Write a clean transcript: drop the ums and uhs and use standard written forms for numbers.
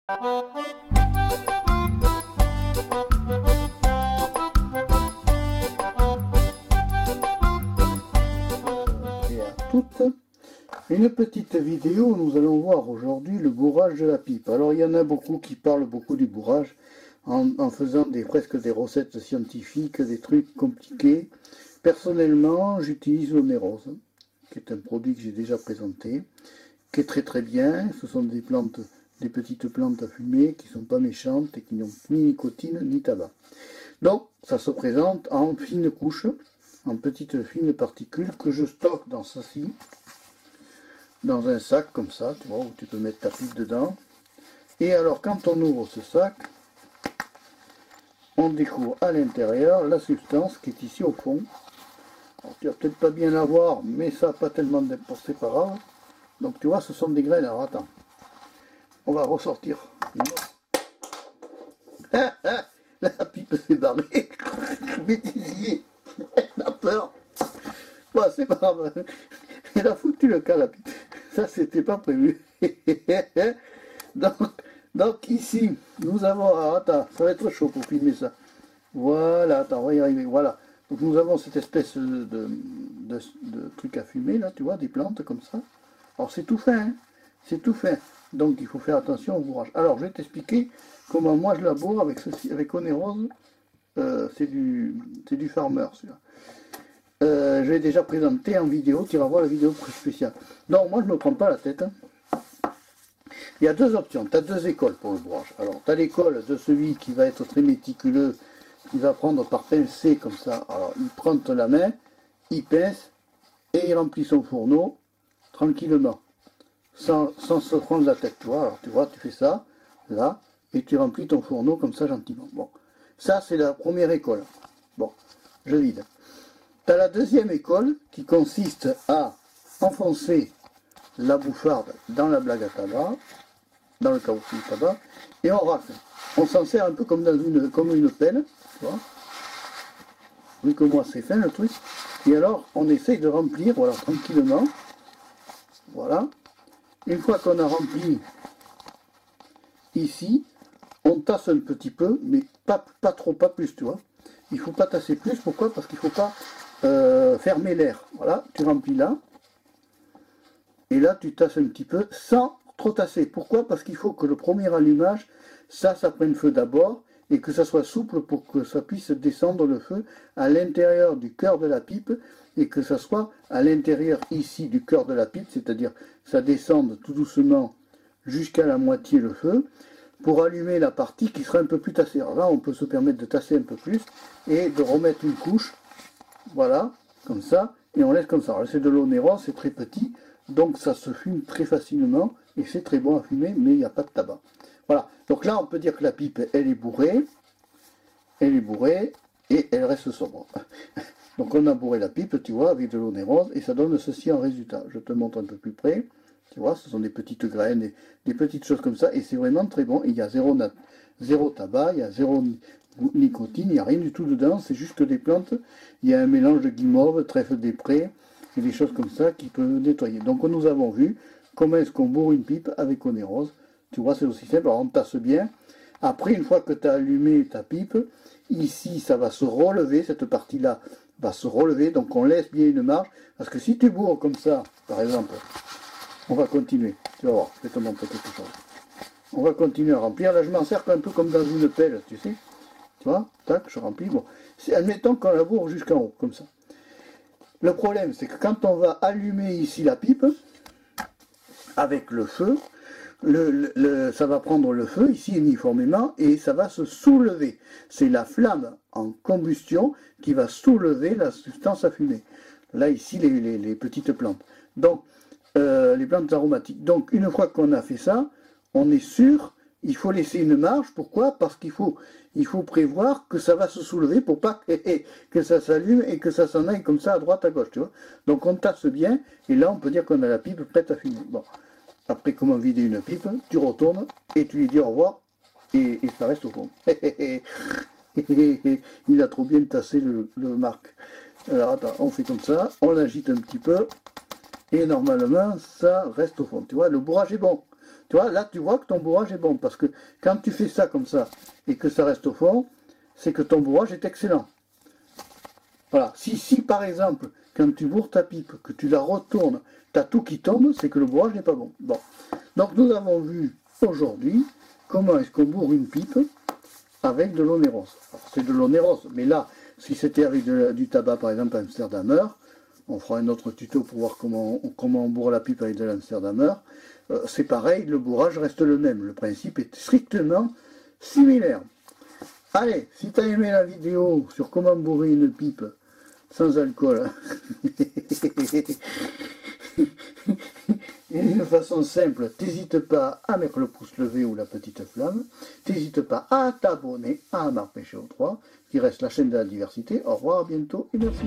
Et à toutes, une petite vidéo où nous allons voir aujourd'hui le bourrage de la pipe. Alors il y en a beaucoup qui parlent beaucoup du bourrage en faisant presque des recettes scientifiques, des trucs compliqués. Personnellement, j'utilise l'onérose, qui est un produit que j'ai déjà présenté, qui est très très bien. Ce sont des plantes, des petites plantes à fumer qui ne sont pas méchantes et qui n'ont ni nicotine ni tabac. Donc ça se présente en fines couches, en petites fines particules que je stocke dans ceci, dans un sac comme ça, tu vois, où tu peux mettre ta pipe dedans. Et alors quand on ouvre ce sac, on découvre à l'intérieur la substance qui est ici au fond. Alors, tu vas peut-être pas bien la voir, mais ça n'a pas tellement d'importance, c'est pas grave. Donc tu vois, ce sont des graines. Alors attends, on va ressortir. La pipe s'est barrée. Bêtisier, elle a peur. Bon, c'est pas grave. Elle a foutu le cas, la pipe. Ça, c'était pas prévu. donc ici, nous avons... Alors, attends, ça va être chaud pour filmer ça. Voilà, attends, on va y arriver. Voilà. Donc nous avons cette espèce de truc à fumer, là, tu vois, des plantes comme ça. Alors c'est tout fin, hein, c'est tout fin. Donc il faut faire attention au bourrage. Alors je vais t'expliquer comment moi je la bourre avec ceci, avec Onérose. C'est du farmer, celui-là. Je l'ai déjà présenté en vidéo, tu vas voir la vidéo spéciale. Non, moi je ne me prends pas la tête. Hein. Il y a deux options, tu as deux écoles pour le bourrage. Alors tu as l'école de celui qui va être très méticuleux, qui va prendre par pincée comme ça. Alors il prend la main, il pince et il remplit son fourneau tranquillement, sans se prendre la tête. Tu vois, alors tu vois, tu fais ça, là, et tu remplis ton fourneau comme ça gentiment. Bon, ça c'est la première école. Bon, je vide. Tu as la deuxième école qui consiste à enfoncer la bouffarde dans la blague à tabac, dans le caoutchouc de tabac, et on rafle. On s'en sert un peu comme une pelle, tu vois. Vu que moi c'est fin le truc. Et alors on essaye de remplir, voilà, tranquillement. Voilà. Une fois qu'on a rempli ici, on tasse un petit peu, mais pas trop, pas plus, tu vois. Il ne faut pas tasser plus. Pourquoi? Parce qu'il ne faut pas fermer l'air. Voilà, tu remplis là. Et là, tu tasses un petit peu sans trop tasser. Pourquoi? Parce qu'il faut que le premier allumage, ça prenne feu d'abord et que ça soit souple pour que ça puisse descendre le feu à l'intérieur du cœur de la pipe et que ça soit à l'intérieur ici du cœur de la pipe, c'est-à-dire ça descende tout doucement jusqu'à la moitié le feu pour allumer la partie qui sera un peu plus tassée. Alors là, on peut se permettre de tasser un peu plus et de remettre une couche, voilà, comme ça, et on laisse comme ça. Alors c'est de l'onérose, c'est très petit, donc ça se fume très facilement et c'est très bon à fumer, mais il n'y a pas de tabac. Voilà, donc là on peut dire que la pipe elle est bourrée et elle reste sobre. Donc on a bourré la pipe, tu vois, avec de l'onérose et ça donne ceci en résultat. Je te montre un peu plus près, tu vois, ce sont des petites graines, des petites choses comme ça et c'est vraiment très bon. Il y a zéro tabac, il y a zéro nicotine, il n'y a rien du tout dedans, c'est juste que des plantes. Il y a un mélange de guimauve, trèfle des prés et des choses comme ça qui peuvent nettoyer. Donc nous avons vu comment est-ce qu'on bourre une pipe avec onérose. Tu vois, c'est aussi simple. Alors on tasse bien. Après, une fois que tu as allumé ta pipe, ici, ça va se relever, cette partie-là va se relever. Donc on laisse bien une marge. Parce que si tu bourres comme ça, par exemple, on va continuer. Tu vas voir, je vais te montrer quelque chose. On va continuer à remplir. Là, je m'en sers un peu comme dans une pelle, tu sais. Tu vois, tac, je remplis. Bon, admettons qu'on la bourre jusqu'en haut, comme ça. Le problème, c'est que quand on va allumer ici la pipe, avec le feu, ça va prendre le feu ici uniformément et ça va se soulever. C'est la flamme en combustion qui va soulever la substance à fumer. Là, ici, les petites plantes. Donc, les plantes aromatiques. Donc, une fois qu'on a fait ça, on est sûr, il faut laisser une marge. Pourquoi? Parce qu'il faut prévoir que ça va se soulever pour pas que ça s'allume et que ça s'en aille comme ça à droite, à gauche. Tu vois. Donc, on tasse bien et là, on peut dire qu'on a la pipe prête à fumer. Bon. Après, comment vider une pipe, tu retournes et tu lui dis au revoir et ça reste au fond. Il a trop bien tassé le Marc. Alors attends, on fait comme ça, on agite un petit peu et normalement ça reste au fond. Tu vois, le bourrage est bon. Tu vois, là, tu vois que ton bourrage est bon. Parce que quand tu fais ça comme ça et que ça reste au fond, c'est que ton bourrage est excellent. Voilà. Si par exemple, quand tu bourres ta pipe, que tu la retournes, tu as tout qui tombe, c'est que le bourrage n'est pas bon. Bon. Donc nous avons vu aujourd'hui comment est-ce qu'on bourre une pipe avec de l'onéros. C'est de l'onéros, mais là, si c'était avec du tabac, par exemple, Amsterdamer, on fera un autre tuto pour voir comment on bourre la pipe avec de l'Amsterdamer. C'est pareil, le bourrage reste le même. Le principe est strictement similaire. Allez, si tu as aimé la vidéo sur comment bourrer une pipe sans alcool, et d'une façon simple, n'hésite pas à mettre le pouce levé ou la petite flamme, n'hésite pas à t'abonner à Marc Péché au 3, qui reste la chaîne de la diversité. Au revoir, à bientôt et merci.